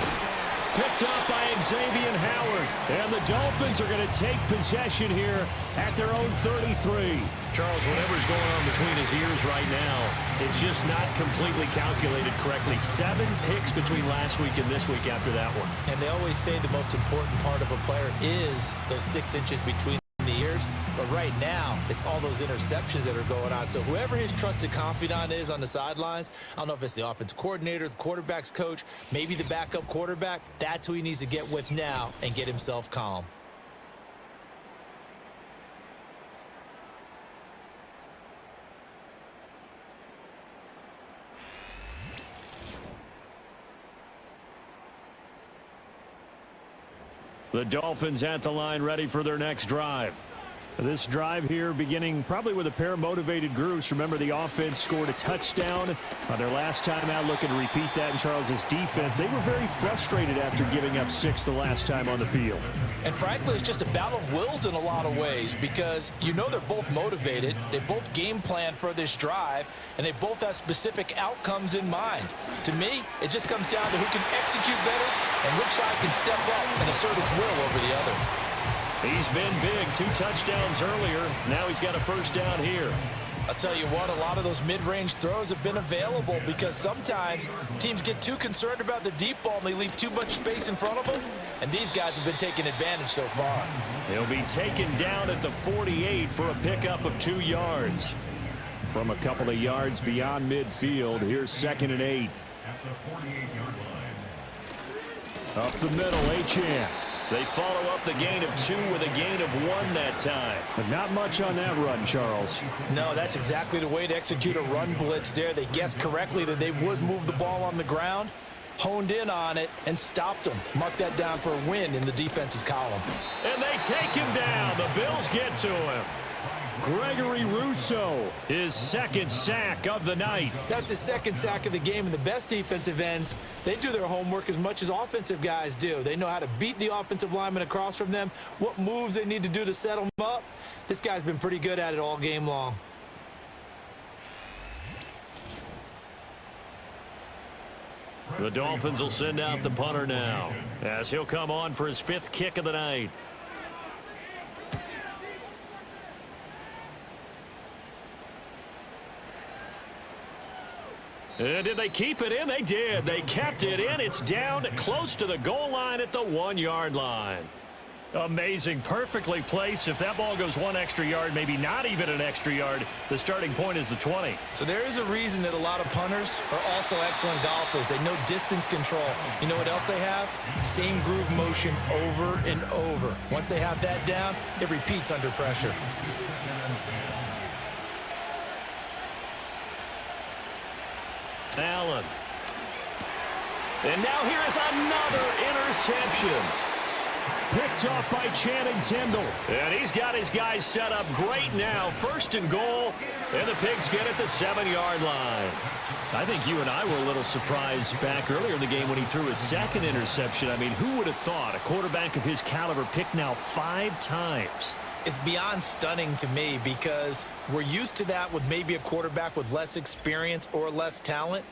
Picked up by Xavier Howard. And the Dolphins are going to take possession here at their own 33. Charles, whatever's going on between his ears right now, it's just not completely calculated correctly. 7 picks between last week and this week after that one. And they always say the most important part of a player is those 6 inches between the ears. But right now, it's all those interceptions that are going on. So whoever his trusted confidant is on the sidelines, I don't know if it's the offensive coordinator, the quarterback's coach, maybe the backup quarterback, that's who he needs to get with now and get himself calm. The Dolphins at the line, ready for their next drive. This drive here beginning probably with a pair of motivated groups. Remember, the offense scored a touchdown on their last time out, looking to repeat that in Charles' defense. They were very frustrated after giving up 6 the last time on the field. And frankly, it's just a battle of wills in a lot of ways because you know they're both motivated. They both game plan for this drive, and they both have specific outcomes in mind. To me, it just comes down to who can execute better and which side can step up and assert its will over the other. He's been big, 2 touchdowns earlier. Now he's got a first down here. I'll tell you what, a lot of those mid-range throws have been available because sometimes teams get too concerned about the deep ball and they leave too much space in front of them, and these guys have been taking advantage so far. He'll be taken down at the 48 for a pickup of 2 yards. From a couple of yards beyond midfield, here's 2nd and 8. At the 48-yard line. Up the middle, Achane. They follow up the gain of 2 with a gain of 1 that time. But not much on that run, Charles. No, that's exactly the way to execute a run blitz there. They guessed correctly that they would move the ball on the ground, honed in on it, and stopped them. Mark that down for a win in the defense's column. And they take him down. The Bills get to him. Gregory Rousseau, his 2nd sack of the night. That's his 2nd sack of the game, and the best defensive ends, they do their homework as much as offensive guys do. They know how to beat the offensive lineman across from them, what moves they need to do to set them up. This guy's been pretty good at it all game long. The Dolphins will send out the punter now as he'll come on for his 5th kick of the night. And did they keep it in? They did. They kept it in. It's down close to the goal line at the 1-yard line. Amazing. Perfectly placed. If that ball goes 1 extra yard, maybe not even an extra yard, the starting point is the 20. So there is a reason that a lot of punters are also excellent golfers. They know distance control. You know what else they have? Same groove motion over and over. Once they have that down, it repeats under pressure. Allen. And now here is another interception. Picked off by Channing Tindall. And he's got his guys set up great now. 1st and goal. And the Pigs get at the 7-yard line. I think you and I were a little surprised back earlier in the game when he threw his 2nd interception. I mean, who would have thought a quarterback of his caliber picked now 5 times? It's beyond stunning to me because we're used to that with maybe a quarterback with less experience or less talent.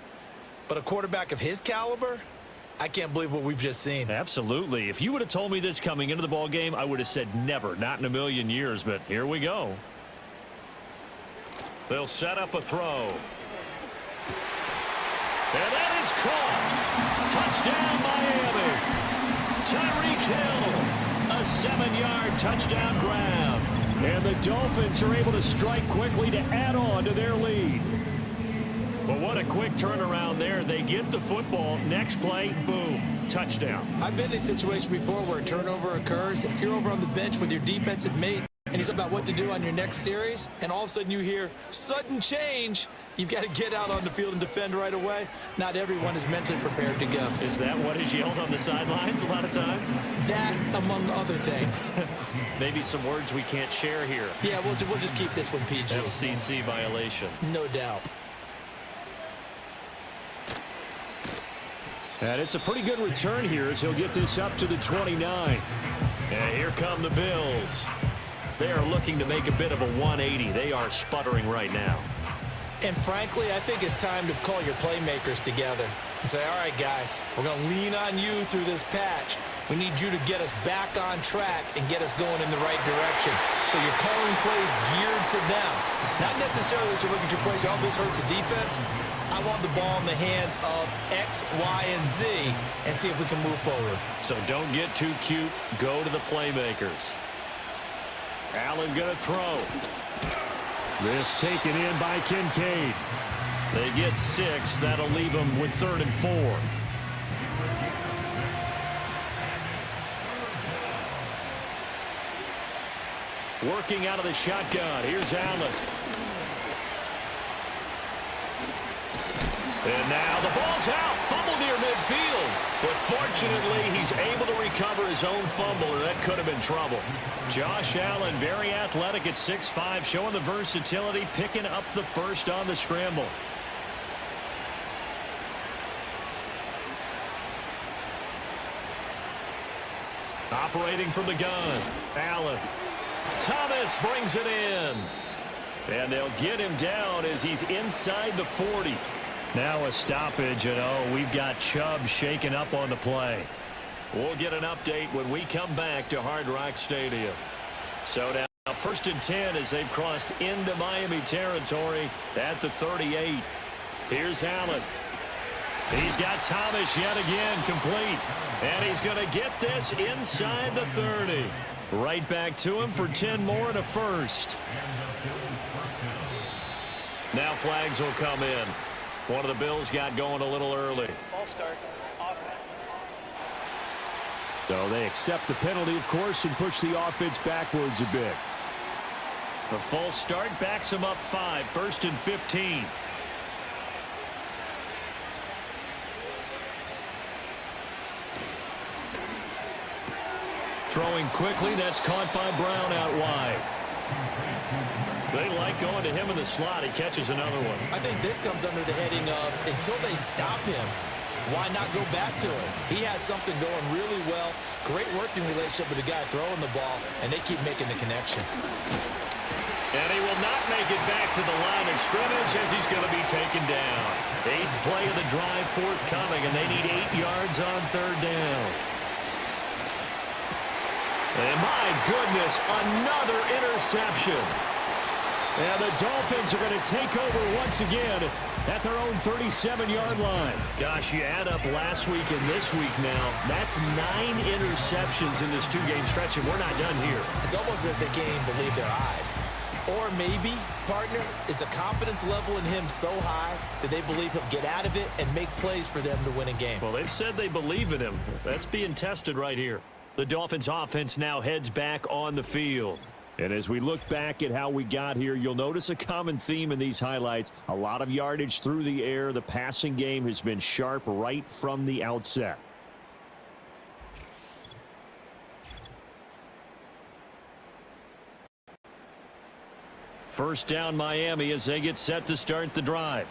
But a quarterback of his caliber, I can't believe what we've just seen. Absolutely. If you would have told me this coming into the ball game, I would have said never, not in a million years. But here we go. They'll set up a throw. And that is caught. Touchdown, Miami. Tyreek Hill. A 7-yard touchdown grab. And the Dolphins are able to strike quickly to add on to their lead. Well, what a quick turnaround there. They get the football. Next play, boom, touchdown. I've been in a situation before where a turnover occurs. If you're over on the bench with your defensive mate and he's about what to do on your next series, and all of a sudden you hear sudden change, you've got to get out on the field and defend right away. Not everyone is mentally prepared to go. Is that what is yelled on the sidelines a lot of times? That, among other things. Maybe some words we can't share here. Yeah, we'll just keep this one PG. FCC violation. No doubt. And it's a pretty good return here as he'll get this up to the 29. And here come the Bills. They are looking to make a bit of a 180. They are sputtering right now. And frankly, I think it's time to call your playmakers together and say, all right, guys, we're going to lean on you through this patch. We need you to get us back on track and get us going in the right direction. So you're calling plays geared to them. Not necessarily that you look at your plays, oh, this hurts the defense. I want the ball in the hands of X, Y, and Z and see if we can move forward. So don't get too cute. Go to the playmakers. Allen going to throw. This taken in by Kincaid. They get 6. That'll leave them with 3rd and 4. Working out of the shotgun. Here's Allen. And now the ball's out. Fumble near midfield. But fortunately, he's able to recover his own fumble, or that could have been trouble. Josh Allen, very athletic at 6'5", showing the versatility, picking up the first on the scramble. Operating from the gun, Allen. Thomas brings it in. And they'll get him down as he's inside the 40. Now a stoppage, and we've got Chubb shaken up on the play. We'll get an update when we come back to Hard Rock Stadium. So now 1st and 10 as they've crossed into Miami territory at the 38. Here's Allen. He's got Thomas yet again complete. And he's going to get this inside the 30. Right back to him for 10 more and a first. Now flags will come in. One of the Bills got going a little early. Ball start. Offense. So they accept the penalty, of course, and push the offense backwards a bit. The false start backs him up 5. 1st and 15. Throwing quickly, that's caught by Brown out wide. They like going to him in the slot. He catches another one. I think this comes under the heading of until they stop him, why not go back to him? He has something going really well. Great working relationship with the guy throwing the ball, and they keep making the connection. And he will not make it back to the line of scrimmage as he's going to be taken down. 8th play of the drive forthcoming, and they need 8 yards on 3rd down. And my goodness, another interception. And the Dolphins are going to take over once again at their own 37-yard line. Gosh, you add up last week and this week now. That's 9 interceptions in this 2-game stretch, and we're not done here. It's almost as if they can't even believe their eyes. Or maybe, partner, is the confidence level in him so high that they believe he'll get out of it and make plays for them to win a game. Well, they've said they believe in him. That's being tested right here. The Dolphins offense now heads back on the field. And as we look back at how we got here, you'll notice a common theme in these highlights. A lot of yardage through the air. The passing game has been sharp right from the outset. First down Miami as they get set to start the drive.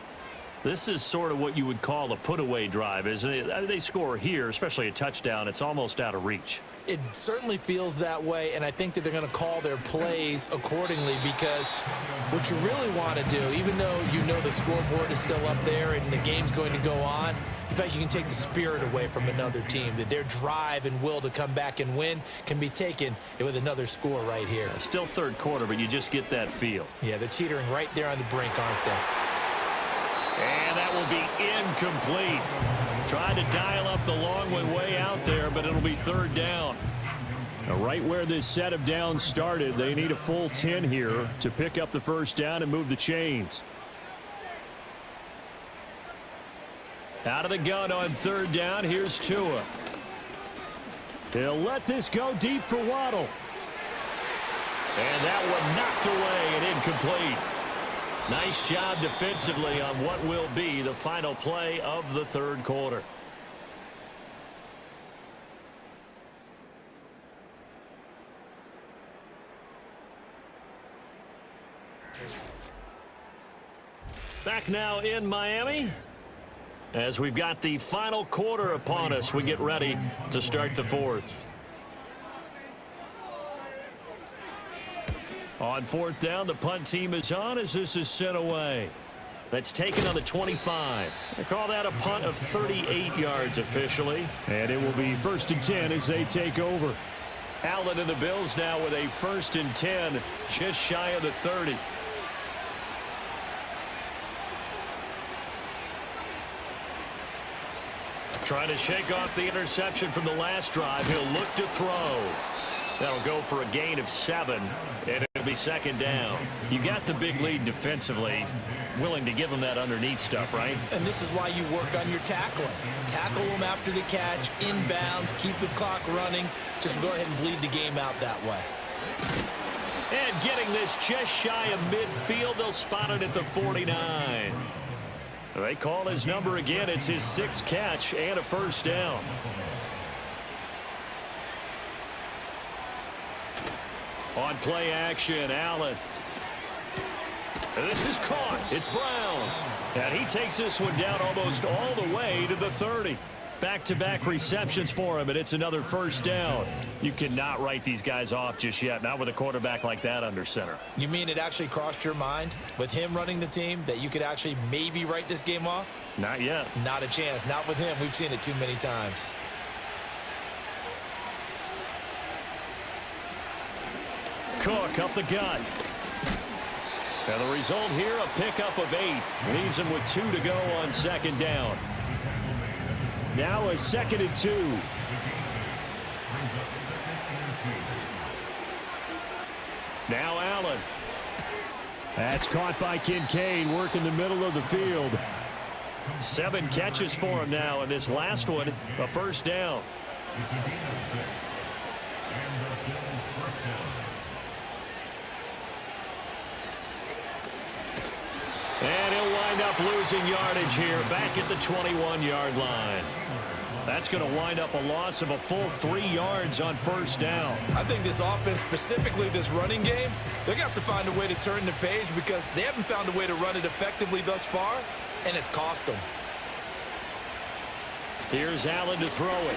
This is sort of what you would call a put-away drive, isn't it? They score here, especially a touchdown. It's almost out of reach. It certainly feels that way, and I think that they're going to call their plays accordingly because what you really want to do, even though you know the scoreboard is still up there and the game's going to go on, in fact, you can take the spirit away from another team, that their drive and will to come back and win can be taken with another score right here. Still 3rd quarter, but you just get that feel. Yeah, they're teetering right there on the brink, aren't they? And that will be incomplete. Trying to dial up the long one way out there, but it'll be 3rd down. Now, right where this set of downs started, they need a full 10 here to pick up the first down and move the chains. Out of the gun on 3rd down, here's Tua. He'll let this go deep for Waddle. And that one knocked away and incomplete. Nice job defensively on what will be the final play of the 3rd quarter. Back now in Miami. As we've got the final quarter upon us, we get ready to start the 4th. On 4th down, the punt team is on as this is sent away. That's taken on the 25. They call that a punt of 38 yards officially. And it will be 1st and 10 as they take over. Allen and the Bills now with a 1st and 10, just shy of the 30. Trying to shake off the interception from the last drive. He'll look to throw. That'll go for a gain of 7, and it'll be 2nd down. You got the big lead defensively, willing to give them that underneath stuff, right? And this is why you work on your tackling. Tackle them after the catch, inbounds, keep the clock running. Just go ahead and bleed the game out that way. And getting this just shy of midfield, they'll spot it at the 49. They call his number again. It's his 6th catch and a first down. On play action, Allen. This is caught. It's Brown. And he takes this one down almost all the way to the 30. Back-to-back receptions for him, and it's another first down. You cannot write these guys off just yet, not with a quarterback like that under center. You mean it actually crossed your mind with him running the team that you could actually maybe write this game off? Not yet. Not a chance. Not with him. We've seen it too many times. Cook up the gut. And the result here, a pickup of 8. Leaves him with 2 to go on 2nd down. Now a 2nd and 2. Now Allen. That's caught by Kincaid, working the middle of the field. 7 catches for him now, and this last one, a first down. And he'll wind up losing yardage here, back at the 21-yard line. That's going to wind up a loss of a full 3 yards on first down. I think this offense, specifically this running game, they're going to have to find a way to turn the page because they haven't found a way to run it effectively thus far, and it's cost them. Here's Allen to throw it.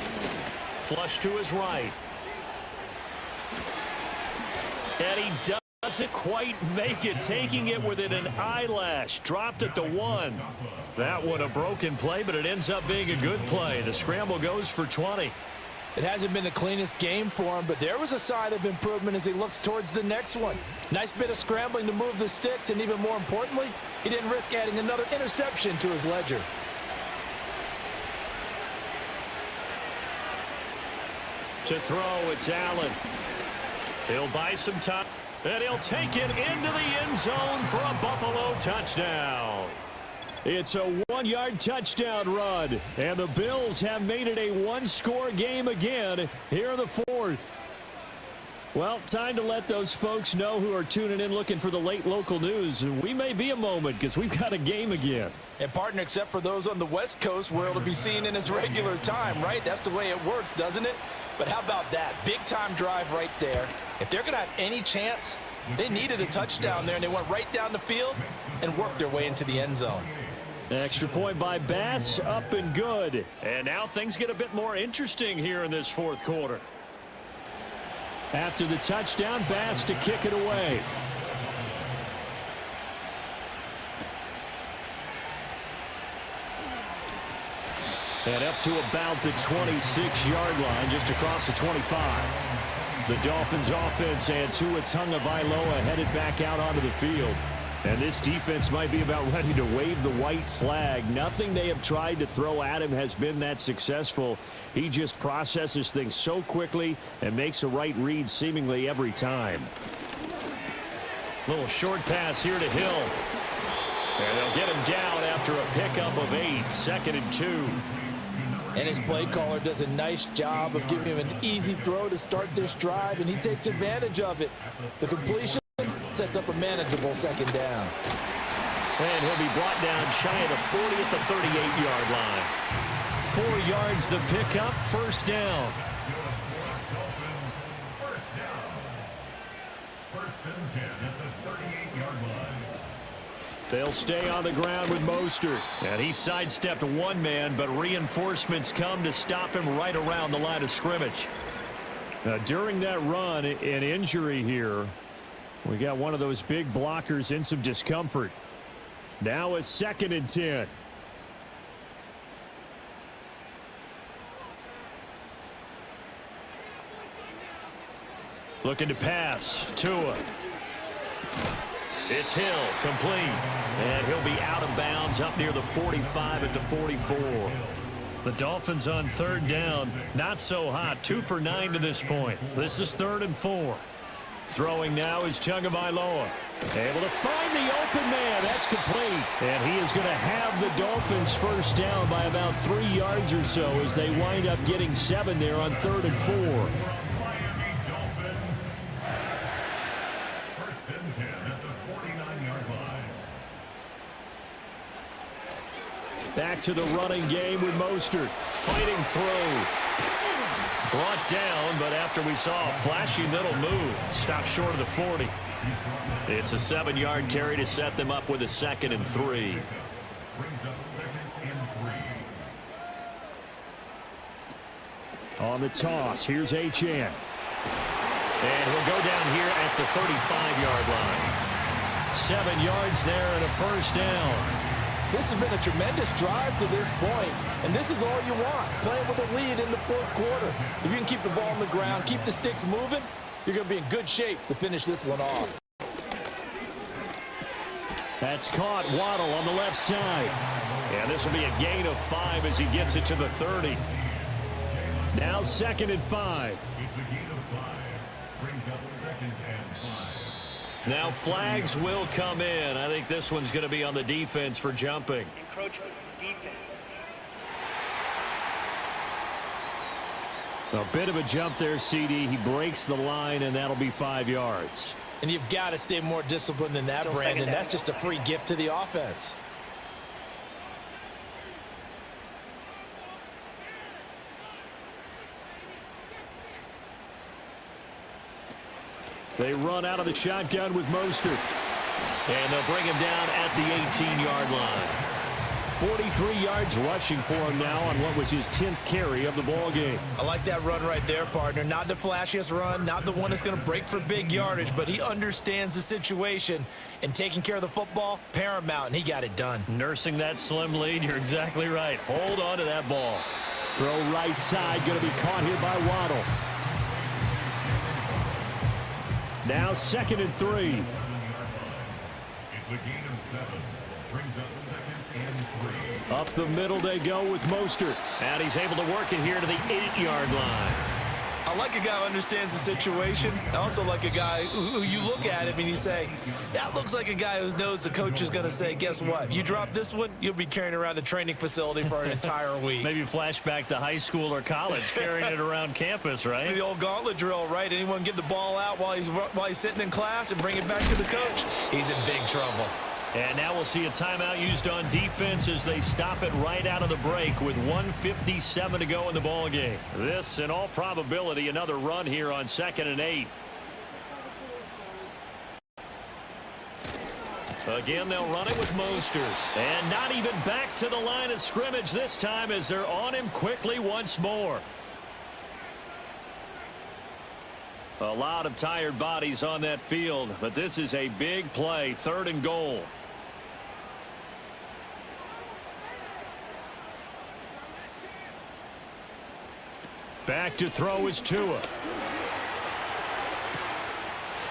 Flush to his right. And he doesn't quite make it, taking it within an eyelash. Dropped at the 1. That one a broken play, but it ends up being a good play. The scramble goes for 20. It hasn't been the cleanest game for him, but there was a sign of improvement as he looks towards the next one. Nice bit of scrambling to move the sticks, and even more importantly, he didn't risk adding another interception to his ledger. To throw, it's Allen. He'll buy some time, and he'll take it into the end zone for a Buffalo touchdown. It's a 1-yard touchdown run, and the Bills have made it a 1-score game again here in the 4th. Well, time to let those folks know who are tuning in looking for the late local news. We may be a moment because we've got a game again. And partner, except for those on the West Coast where it'll be seen in its regular time, right? That's the way it works, doesn't it? But how about that? Big-time drive right there. If they're going to have any chance, they needed a touchdown there, and they went right down the field and worked their way into the end zone. Extra point by Bass, up and good. And now things get a bit more interesting here in this 4th quarter. After the touchdown, Bass to kick it away. And up to about the 26-yard line, just across the 25. The Dolphins offense and Tua Tagovailoa headed back out onto the field. And this defense might be about ready to wave the white flag. Nothing they have tried to throw at him has been that successful. He just processes things so quickly and makes a right read seemingly every time. Little short pass here to Hill. And they'll get him down after a pickup of 8, 2nd and 2. And his play caller does a nice job of giving him an easy throw to start this drive, and he takes advantage of it. The completion sets up a manageable 2nd down. And he'll be brought down shy of the 40 at the 38-yard line. 4 yards the pickup, first down. First and 10 at the 38-yard line. They'll stay on the ground with Mostert. And he sidestepped one man, but reinforcements come to stop him right around the line of scrimmage. Now, during that run, an injury here. We got one of those big blockers in some discomfort. Now a 2nd and 10. Looking to pass. Tua. It's Hill, complete. And he'll be out of bounds up near the 45 at the 44. The Dolphins on 3rd down. Not so hot. 2 for 9 to this point. This is 3rd and 4. Throwing now is Tagovailoa. Able to find the open man. That's complete. And he is going to have the Dolphins first down by about 3 yards or so as they wind up getting 7 there on 3rd and 4. to the running game with Mostert. Fighting through. Brought down, but after we saw a flashy middle move, stopped short of the 40. It's a 7-yard carry to set them up with a 2nd and 3. Brings up 2nd and 3. On the toss, here's Achane. And he'll go down here at the 35-yard line. 7 yards there and a first down. This has been a tremendous drive to this point, and this is all you want, playing with a lead in the 4th quarter. If you can keep the ball on the ground, keep the sticks moving, you're going to be in good shape to finish this one off. That's caught. Waddle on the left side. And this will be a gain of 5 as he gets it to the 30. Now 2nd and 5. It's a gain of 5. Brings up 2nd and 5. Now flags will come in. I think this one's going to be on the defense for jumping. Encroachment defense. A bit of a jump there, CD. He breaks the line, and that'll be 5 yards. And you've got to stay more disciplined than that, Brandon. That's just a free gift to the offense. They run out of the shotgun with Mostert. And they'll bring him down at the 18-yard line. 43 yards rushing for him now on what was his 10th carry of the ball game. I like that run right there, partner. Not the flashiest run, not the one that's going to break for big yardage, but he understands the situation, and taking care of the football, paramount, and he got it done. Nursing that slim lead, you're exactly right. Hold on to that ball. Throw right side, going to be caught here by Waddle. Now 2nd and 3. It's a gain of 7. Brings up 2nd and 3. Up the middle they go with Mostert. And he's able to work it here to the 8-yard line. I like a guy who understands the situation. I also like a guy who you look at him and you say, that looks like a guy who knows the coach is going to say, guess what? You drop this one, you'll be carrying around the training facility for an entire week. Maybe flashback to high school or college, carrying it around campus, right? The old gauntlet drill, right? Anyone get the ball out while he's sitting in class and bring it back to the coach? He's in big trouble. And now we'll see a timeout used on defense as they stop it right out of the break with 1:57 to go in the ball game. This, in all probability, another run here on 2nd and 8. Again, they'll run it with Mostert. And not even back to the line of scrimmage this time as they're on him quickly once more. A lot of tired bodies on that field, but this is a big play, 3rd and goal. Back to throw is Tua.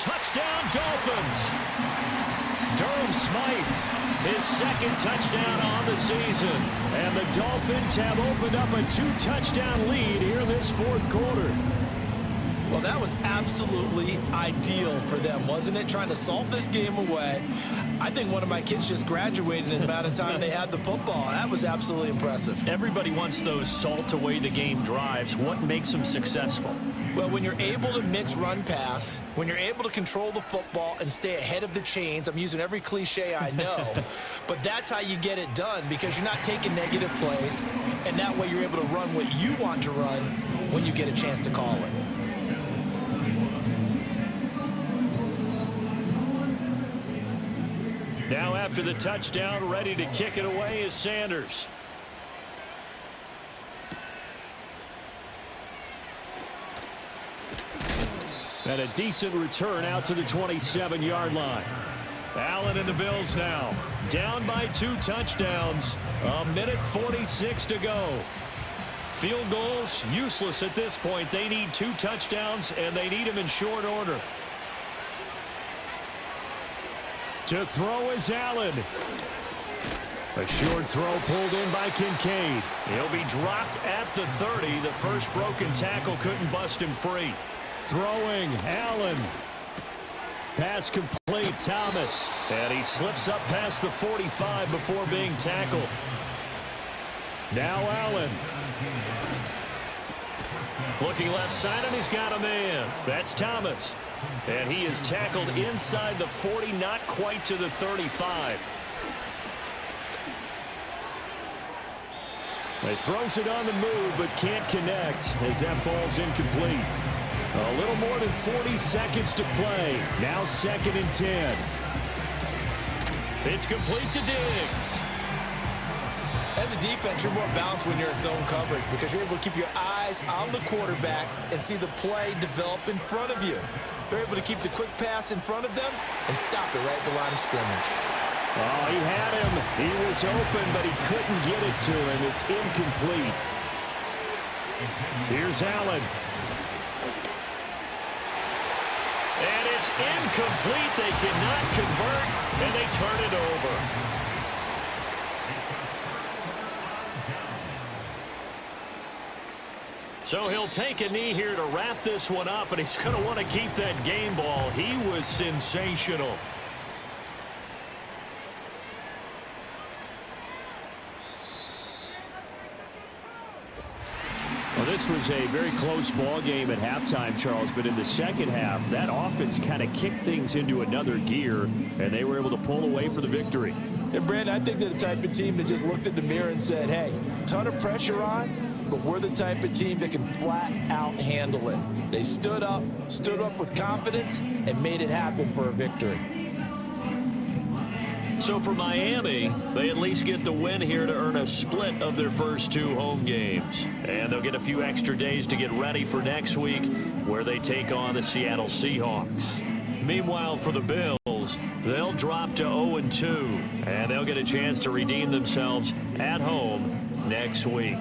Touchdown, Dolphins. Durham Smythe, his 2nd touchdown on the season. And the Dolphins have opened up a 2-touchdown lead here in this 4th quarter. Well, that was absolutely ideal for them, wasn't it? Trying to salt this game away. I think one of my kids just graduated in the amount of time they had the football. That was absolutely impressive. Everybody wants those salt away the game drives. What makes them successful? Well, when you're able to mix run pass, when you're able to control the football and stay ahead of the chains, I'm using every cliche I know, but that's how you get it done because you're not taking negative plays, and that way you're able to run what you want to run when you get a chance to call it. Now after the touchdown, ready to kick it away is Sanders. And a decent return out to the 27-yard line. Allen and the Bills now. Down by 2 touchdowns. 1:46 to go. Field goals, useless at this point. They need 2 touchdowns, and they need them in short order. To throw is Allen. A short throw pulled in by Kincaid. He'll be dropped at the 30. The first broken tackle couldn't bust him free. Throwing, Allen. Pass complete, Thomas. And he slips up past the 45 before being tackled. Now Allen. Looking left side, and he's got a man. That's Thomas. And he is tackled inside the 40, not quite to the 35. He throws it on the move, but can't connect as that falls incomplete. A little more than 40 seconds to play. Now 2nd and 10. It's complete to Diggs. As a defense, you're more balanced when you're in zone coverage because you're able to keep your eyes on the quarterback and see the play develop in front of you. They're able to keep the quick pass in front of them and stop it right at the line of scrimmage. Oh, he had him. He was open, but he couldn't get it to him. It's incomplete. Here's Allen. And it's incomplete. They cannot convert, and they turn it over. So he'll take a knee here to wrap this one up, and he's going to want to keep that game ball. He was sensational. Well, this was a very close ball game at halftime, Charles, but in the second half, that offense kind of kicked things into another gear, and they were able to pull away for the victory. And, Brandon, I think they're the type of team that just looked in the mirror and said, hey, ton of pressure on, but we're the type of team that can flat out handle it. They stood up with confidence, and made it happen for a victory. So for Miami, they at least get the win here to earn a split of their first 2 home games. And they'll get a few extra days to get ready for next week where they take on the Seattle Seahawks. Meanwhile, for the Bills, they'll drop to 0-2, and they'll get a chance to redeem themselves at home next week.